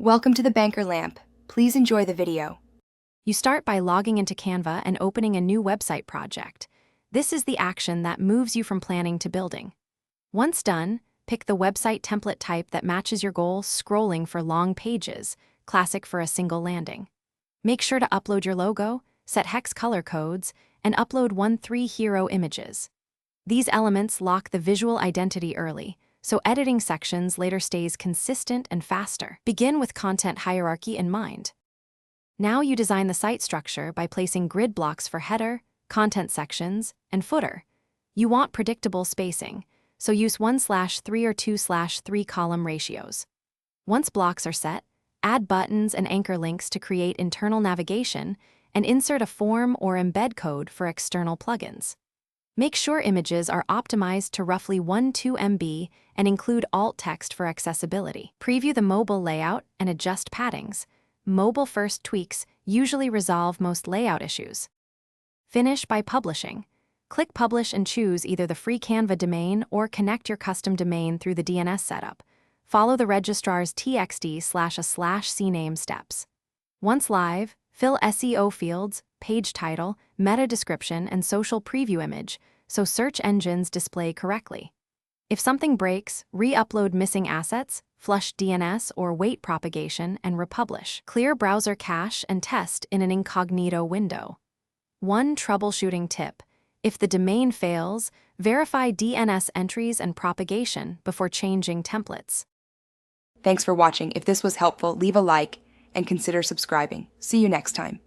Welcome to the Banker Lamp. Please enjoy the video. You start by logging into Canva and opening a new website project. This is the action that moves you from planning to building. Once done, pick the website template type that matches your goal, scrolling for long pages, classic for a single landing. Make sure to upload your logo, set hex color codes, and upload 1-3 hero images. These elements lock the visual identity early, so editing sections later stays consistent and faster. Begin with content hierarchy in mind. Now you design the site structure by placing grid blocks for header, content sections, and footer. You want predictable spacing, so use 1/3 or 2/3 column ratios. Once blocks are set, add buttons and anchor links to create internal navigation and insert a form or embed code for external plugins. Make sure images are optimized to roughly 1-2 MB and include alt text for accessibility. Preview the mobile layout and adjust paddings. Mobile-first tweaks usually resolve most layout issues. Finish by publishing. Click Publish and choose either the free Canva domain or connect your custom domain through the DNS setup. Follow the registrar's txt/a/cname steps. Once live, fill SEO fields, page title, meta description, and social preview image so search engines display correctly. If something breaks, re-upload missing assets, flush DNS or wait propagation, and republish. Clear browser cache and test in an incognito window. One troubleshooting tip: if the domain fails, verify DNS entries and propagation before changing templates. Thanks for watching. If this was helpful, leave a like and consider subscribing. See you next time.